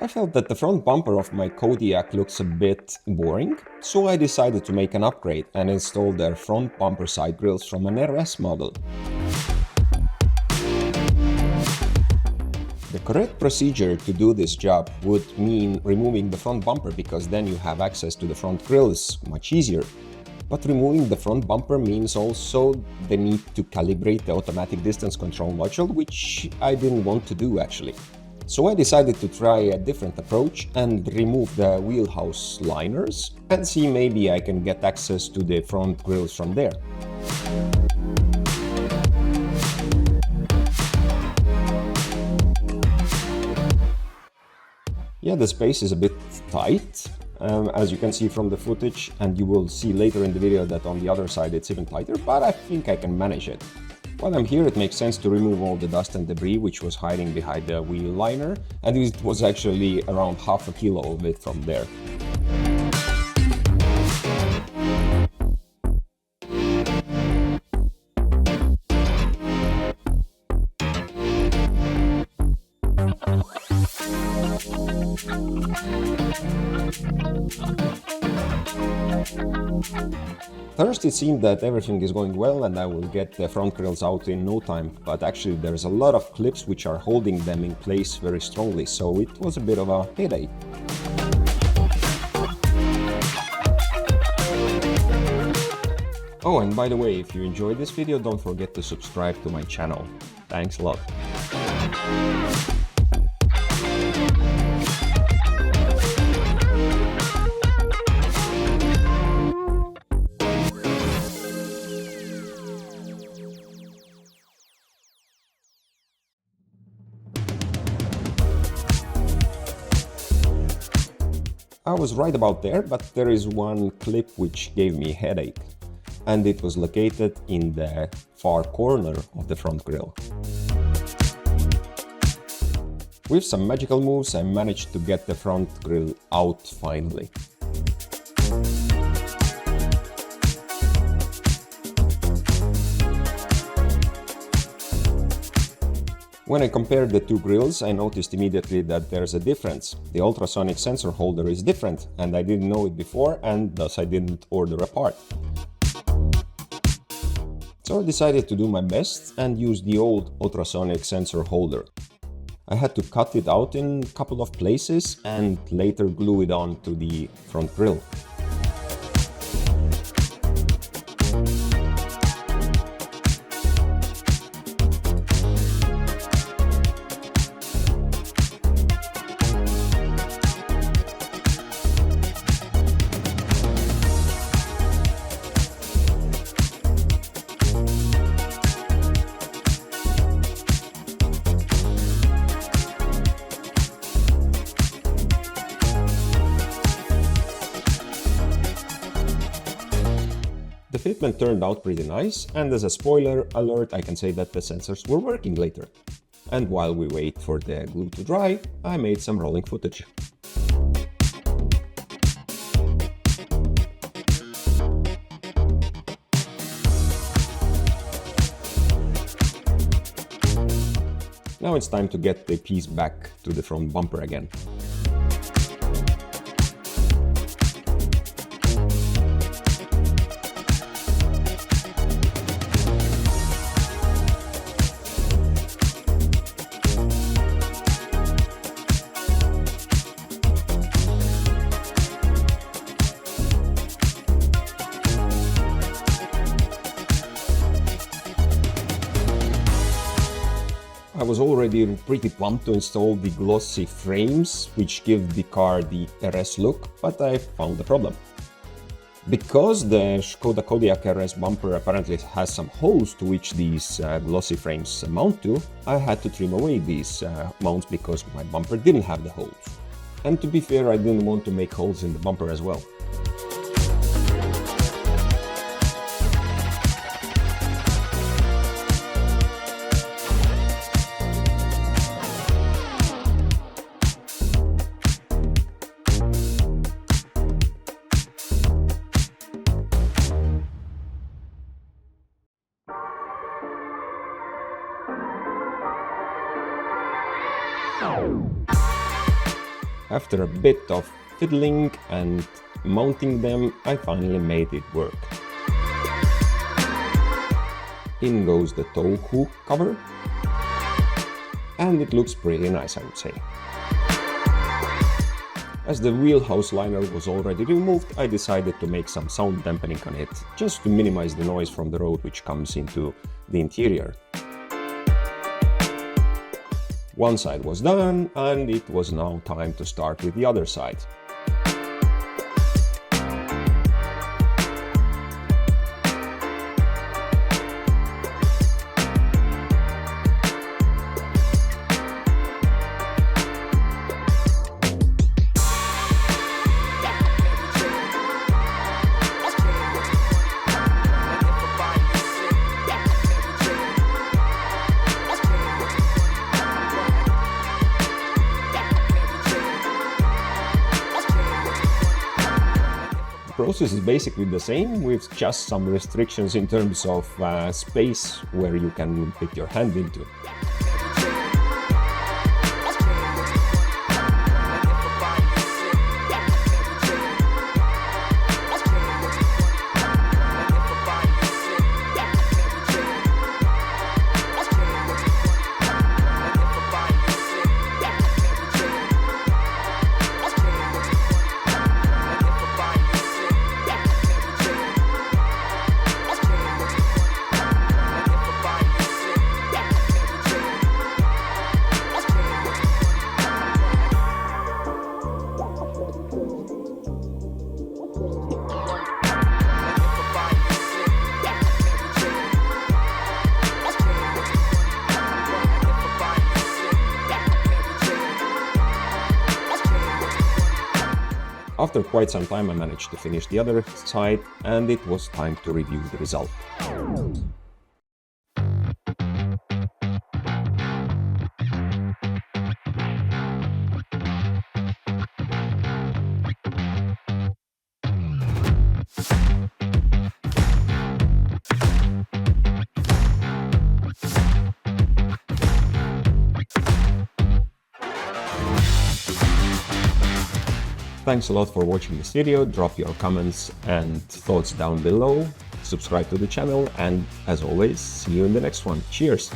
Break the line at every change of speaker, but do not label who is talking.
I felt that the front bumper of my Kodiaq looks a bit boring, so I decided to make an upgrade and install their front bumper side grills from an RS model. The correct procedure to do this job would mean removing the front bumper, because then you have access to the front grills much easier. But removing the front bumper means also the need to calibrate the automatic distance control module, which I didn't want to do actually. So I decided to try a different approach and remove the wheelhouse liners and see maybe I can get access to the front grills from there. Yeah, the space is a bit tight, as you can see from the footage, and you will see later in the video that on the other side it's even tighter, but I think I can manage it. While I'm here, it makes sense to remove all the dust and debris which was hiding behind the wheel liner, and it was actually around half a kilo of it from there. First it seemed that everything is going well and I will get the front grills out in no time, but actually there's a lot of clips which are holding them in place very strongly, so it was a bit of a headache. Oh, and by the way, if you enjoyed this video, don't forget to subscribe to my channel. Thanks a lot. I was right about there, but there is one clip which gave me a headache, and it was located in the far corner of the front grille. With some magical moves, I managed to get the front grille out finally. When I compared the two grills, I noticed immediately that there's a difference. The ultrasonic sensor holder is different, and I didn't know it before, and thus I didn't order a part. So I decided to do my best and use the old ultrasonic sensor holder. I had to cut it out in a couple of places and later glue it on to the front grille. The fitment turned out pretty nice, and as a spoiler alert, I can say that the sensors were working later. And while we wait for the glue to dry, I made some rolling footage. Now it's time to get the piece back to the front bumper again. I was already pretty pumped to install the glossy frames, which give the car the RS look, but I found a problem. Because the Škoda Kodiaq RS bumper apparently has some holes to which these glossy frames mount to, I had to trim away these mounts because my bumper didn't have the holes. And to be fair, I didn't want to make holes in the bumper as well. After a bit of fiddling and mounting them, I finally made it work. In goes the tow hook cover, and it looks pretty nice, I would say. As the wheelhouse liner was already removed, I decided to make some sound dampening on it, just to minimize the noise from the road which comes into the interior. One side was done, and it was now time to start with the other side. The process is basically the same, with just some restrictions in terms of space where you can fit your hand into. After quite some time I managed to finish the other side, and it was time to review the result. Thanks a lot for watching this video. Drop your comments and thoughts down below, subscribe to the channel, and as always, see you in the next one. Cheers!